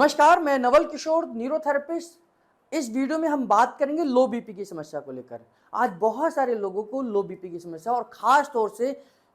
नमस्कार, मैं नवल किशोर, न्यूरोथेरेपिस्ट। इस वीडियो में हम बात करेंगे लो बीपी की समस्या को लेकर। आज बहुत सारे लोगों को लो बीपी की समस्या और ख़ास तौर से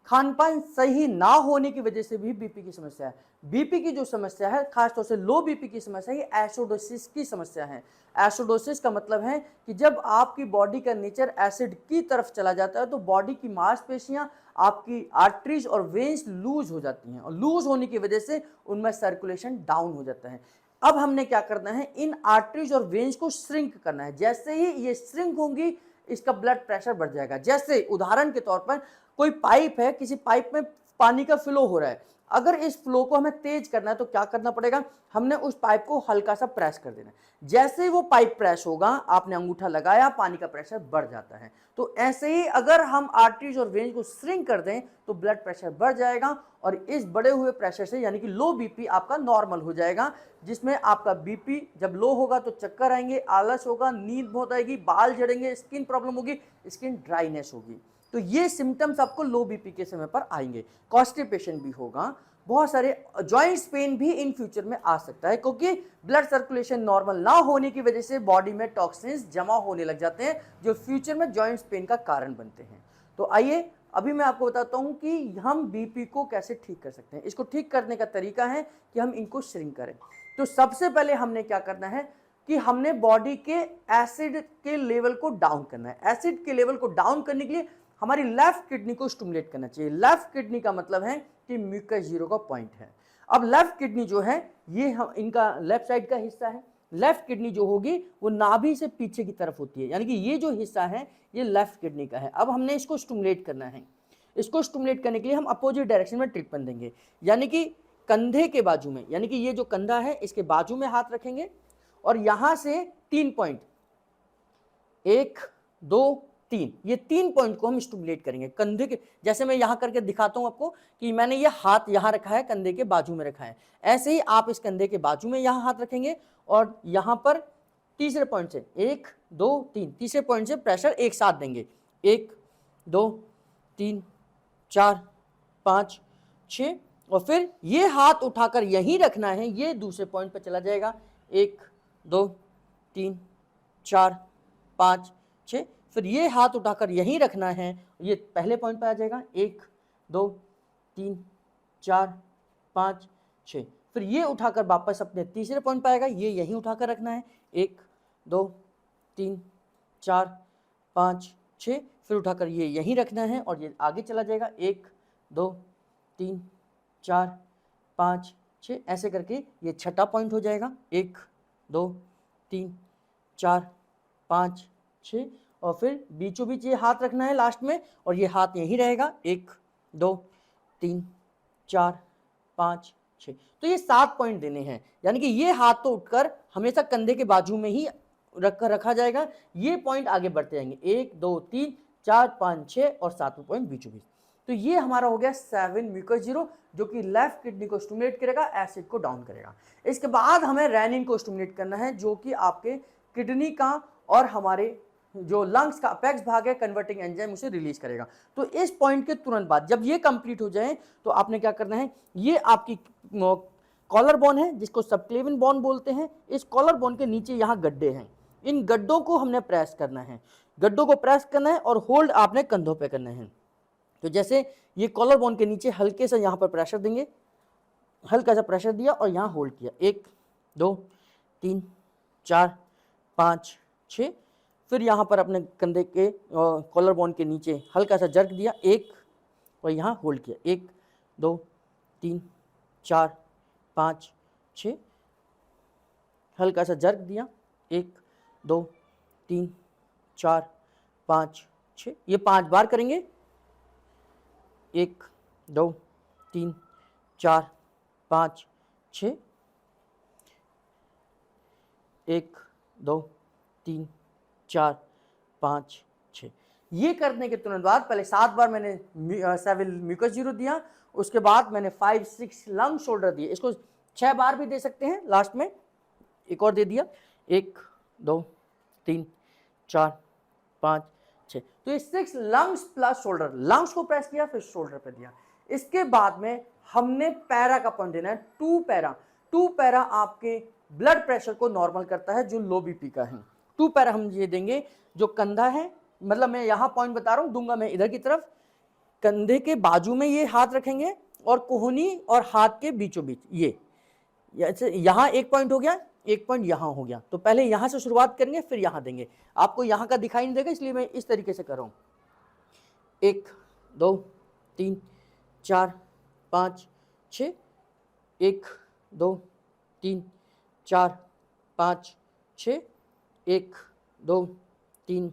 खान-पान सही ना होने की वजह से भी बीपी की समस्या है। बीपी की जो समस्या है, ख़ास तौर से लो बीपी की समस्या, ये एसिडोसिस की समस्या है। एसिडोसिस का मतलब है कि जब आपकी बॉडी का नेचर एसिड की तरफ चला जाता है, तो बॉडी की मांसपेशियाँ, आपकी आर्टरीज और वेन्स लूज हो जाती हैं और लूज होने की वजह से उनमें सर्कुलेशन डाउन हो जाता है। अब हमने क्या करना है, इन आर्टरीज और वेन्स को श्रिंक करना है। जैसे ही ये श्रिंक होंगी, इसका ब्लड प्रेशर बढ़ जाएगा। जैसे उदाहरण के तौर पर कोई पाइप है, किसी पाइप में पानी का फ्लो हो रहा है, अगर इस फ्लो को हमें तेज करना है तो क्या करना पड़ेगा, हमने उस पाइप को हल्का सा प्रेस कर देना है। जैसे ही वो पाइप प्रेस होगा, आपने अंगूठा लगाया, पानी का प्रेशर बढ़ जाता है। तो ऐसे ही अगर हम आर्टरीज और वेन्स को श्रिंक कर दें तो ब्लड प्रेशर बढ़ जाएगा और इस बढ़े हुए प्रेशर से यानी कि लो बीपी आपका नॉर्मल हो जाएगा, जिसमें आपका बीपी जब लो होगा तो चक्कर आएंगे, आलस होगा, नींद बहुत आएगी, बाल झड़ेंगे, स्किन प्रॉब्लम होगी, स्किन ड्राइनेस होगी। तो ये सिम्टम्स आपको लो बीपी के समय पर आएंगे। कॉन्स्टिपेशन भी होगा, बहुत सारे जॉइंट्स पेन भी इन फ्यूचर में आ सकता है, क्योंकि ब्लड सर्कुलेशन नॉर्मल ना होने की वजह से बॉडी में टॉक्सिन्स जमा होने लग जाते हैं, जो फ्यूचर में जॉइंट्स पेन का कारण बनते हैं। तो आइए अभी मैं आपको बताता हूं कि हम बीपी को कैसे ठीक कर सकते हैं। इसको ठीक करने का तरीका है कि हम इनको श्रिंक करें। तो सबसे पहले हमने क्या करना है कि हमने बॉडी के एसिड के लेवल को डाउन करना है। एसिड के लेवल को डाउन करने के लिए हमारी लेफ्ट किडनी को स्टिमुलेट करना चाहिए। लेफ्ट किडनी का मतलब है कि म्यूकस जीरो का पॉइंट है। अब लेफ्ट किडनी जो है, ये इनका लेफ्ट साइड का हिस्सा है। लेफ्ट किडनी जो होगी वो नाभि से पीछे की तरफ होती है, यानी कि ये जो हिस्सा है ये लेफ्ट किडनी का है। अब हमने इसको स्टिमुलेट करना है। इसको स्टिमुलेट करने के लिए हम अपोजिट डायरेक्शन में ट्रीटमेंट देंगे, यानी कि कंधे के बाजू में, यानी कि ये जो कंधा है इसके बाजू में हाथ रखेंगे और यहां से 3 पॉइंट, 1 2 3, ये 3 पॉइंट को हम स्टिमुलेट करेंगे कंधे के। जैसे मैं यहां करके दिखाता हूं आपको कि मैंने ये हाथ यहां रखा है, कंधे के बाजू में रखा है, ऐसे ही आप इस कंधे के बाजू में यहां हाथ रखेंगे और यहां पर तीसरे पॉइंट से 1 2 3, तीसरे पॉइंट से प्रेशर एक साथ देंगे। 1 2 3 4 5 6 और फिर ये हाथ उठाकर यहीं रखना है, ये दूसरे पॉइंट पर चला जाएगा। 1 2 3 4 5 6, फिर ये हाथ उठाकर यहीं रखना है, ये पहले पॉइंट पर आ जाएगा। 1 2 3 4 5 6, फिर ये उठाकर वापस अपने तीसरे पॉइंट पर आएगा, ये यहीं उठाकर रखना है। 1 2 3 4 5 6, फिर उठाकर ये यहीं रखना है और ये आगे चला जाएगा। 1 2 3 4 5 6, ऐसे करके ये छठा पॉइंट हो जाएगा। 1 2 3 4 5 6, और फिर बीचों बीच ये हाथ रखना है लास्ट में और ये हाथ यहीं रहेगा। 1 2 3 4 5 6, तो ये 7 पॉइंट देने हैं, यानी कि ये हाथ तो उठकर हमेशा कंधे के बाजू में ही रखा जाएगा। ये पॉइंट आगे बढ़ते जाएंगे, 1 2 3 4 5 6 और 7वां पॉइंट बीचों बीच। तो ये हमारा हो गया 7 म्यूकस जीरो, जो कि लेफ्ट किडनी को स्टिमुलेट करेगा, एसिड को डाउन करेगा। इसके बाद हमें रेनिन को स्टिमुलेट करना है, जो कि आपके किडनी का और हमारे जो लंग्स का अपेक्स भाग है, कन्वर्टिंग एंजाइम, उसे रिलीज करेगा। तो इस पॉइंट के तुरंत बाद जब ये कंप्लीट हो जाए तो आपने क्या करना है, ये आपकी कॉलर बोन है जिसको सबक्लेविन बोन बोलते हैं। इस कॉलर बोन के नीचे यहाँ गड्ढे हैं, इन गड्ढों को हमने प्रेस करना है। गड्ढों को प्रेस करना है और होल्ड आपने कंधों पे करना है। तो जैसे ये कॉलर बोन के नीचे हल्के से यहाँ पर प्रेशर देंगे, हल्का सा प्रेशर दिया और यहाँ होल्ड किया। 1 2 3 4 5 6, फिर यहाँ पर अपने कंधे के कॉलर बोन के नीचे हल्का सा जर्क दिया, 1, और यहाँ होल्ड किया। 1 2 3 4 5 6, हल्का सा जर्क दिया, 1 2 3 4 5 6, ये 5 बार करेंगे। 1 2 3 4 5 6, 1 2 3 4 5 6। ये करने के तुरंत बाद पहले 7 बार मैंने 7 म्यूकस जीरो दिया, उसके बाद मैंने 5 6 लंग शोल्डर दिए। इसको 6 बार भी दे सकते हैं, लास्ट में एक और दे दिया। 1 2 3 4 5 6, तो ये 6 लंग्स प्लस शोल्डर, लंग्स को प्रेस किया फिर शोल्डर पे दिया। इसके बाद में हमने पैरा का पॉइंट देना है, 2 पैरा। 2 पैरा आपके ब्लड प्रेशर को नॉर्मल करता है जो लो बीपी का है। 2 पैरा हम ये देंगे, जो कंधा है, मतलब मैं यहाँ पॉइंट बता रहा हूँ, दूंगा मैं इधर की तरफ, कंधे के बाजू में ये हाथ रखेंगे और कोहनी और हाथ के बीचों बीच ये, यहाँ एक पॉइंट हो गया, एक पॉइंट यहाँ हो गया। तो पहले यहाँ से शुरुआत करेंगे, फिर यहाँ देंगे। आपको यहाँ का दिखाई नहीं देगा, इसलिए मैं इस तरीके से कर रहा हूँ। 1 2 3 4 5 6, 1 2 3 4 5 6, 1 2 3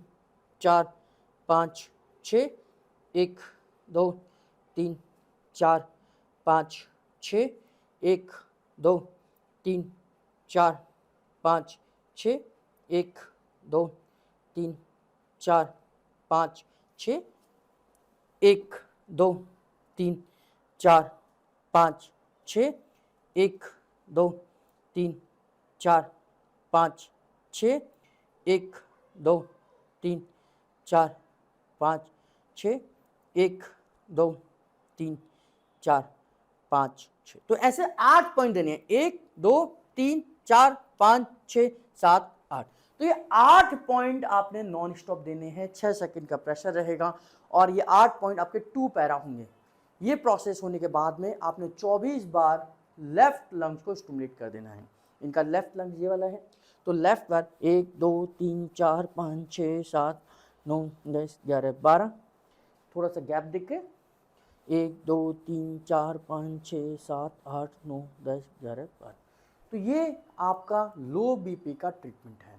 4 5 6, 1 2 3 4 5 6, 1 2 3 4 5 6, 1 2 3 4 5 6, 1 2 3 4 5 6, 1 2 3 4 5 6, 1 2 3 4 5 6, 1 2 3 4 5 6। तो ऐसे 8 पॉइंट देने हैं, 1 2 3 4 5 6 7 8। तो ये 8 पॉइंट आपने नॉन स्टॉप देने हैं, 6 सेकंड का प्रेशर रहेगा और ये 8 पॉइंट आपके 2 पैरा होंगे। ये प्रोसेस होने के बाद में आपने 24 बार लेफ्ट लंग्स को स्टिमुलेट कर देना है। इनका लेफ्ट लंग्स ये वाला है, तो लेफ्ट बार 1 2 3 4 5 6 7 9 10 11 12, थोड़ा सा गैप देख के 1 2 3 4 5 6 7 8 9 10 11 12। तो ये आपका लो बीपी का ट्रीटमेंट है।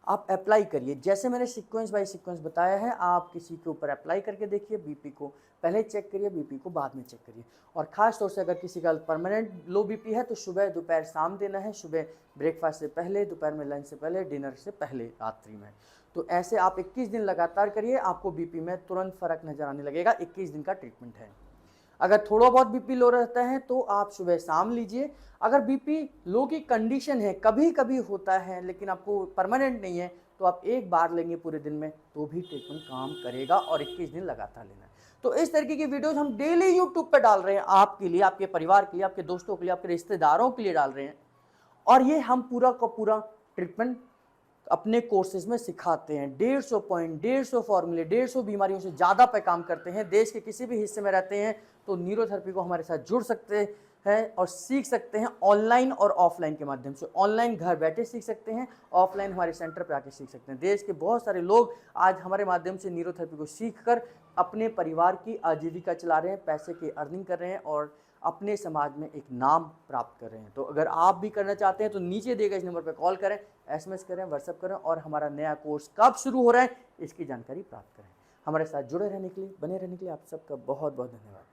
आप अप्लाई करिए, जैसे मैंने सीक्वेंस बाय सीक्वेंस बताया है, आप किसी के ऊपर अप्लाई करके देखिए। बीपी को पहले चेक करिए, बीपी को बाद में चेक करिए। और ख़ास तौर से अगर किसी का परमानेंट लो बीपी है तो सुबह दोपहर शाम देना है। सुबह ब्रेकफास्ट से पहले, दोपहर में लंच से पहले, डिनर से पहले, रात्रि में। तो ऐसे आप 21 दिन लगातार करिए, आपको बीपी में तुरंत फ़र्क नज़र आने लगेगा। 21 दिन का ट्रीटमेंट है। अगर थोड़ा बहुत बीपी लो रहता है तो आप सुबह शाम लीजिए। अगर बीपी लो की कंडीशन है, कभी कभी होता है लेकिन आपको परमानेंट नहीं है, तो आप एक बार लेंगे पूरे दिन में तो भी ट्रीटमेंट काम करेगा और 21 दिन लगातार लेना है। तो इस तरीके की वीडियोज हम डेली यूट्यूब पे डाल रहे हैं, आपके लिए, आपके परिवार के लिए, आपके दोस्तों के लिए, आपके रिश्तेदारों के लिए डाल रहे हैं। और ये हम पूरा का पूरा ट्रीटमेंट अपने कोर्सेज में सिखाते हैं। 150 पॉइंट, 150 फॉर्मूले, 150 बीमारियों से ज़्यादा पे काम करते हैं। देश के किसी भी हिस्से में रहते हैं तो न्यूरोथेरेपी को हमारे साथ जुड़ सकते हैं और सीख सकते हैं, ऑनलाइन और ऑफलाइन के माध्यम से। ऑनलाइन घर बैठे सीख सकते हैं, ऑफलाइन हमारे सेंटर पे आके सीख सकते हैं। देश के बहुत सारे लोग आज हमारे माध्यम से न्यूरोथेरेपी को सीखकर अपने परिवार की आजीविका चला रहे हैं, पैसे की अर्निंग कर रहे हैं और अपने समाज में एक नाम प्राप्त कर रहे हैं। तो अगर आप भी करना चाहते हैं तो नीचे दिए गए इस नंबर पर कॉल करें, SMS करें, व्हाट्सएप करें और हमारा नया कोर्स कब शुरू हो रहा है इसकी जानकारी प्राप्त करें। हमारे साथ जुड़े रहने के लिए, बने रहने के लिए आप सबका बहुत बहुत धन्यवाद।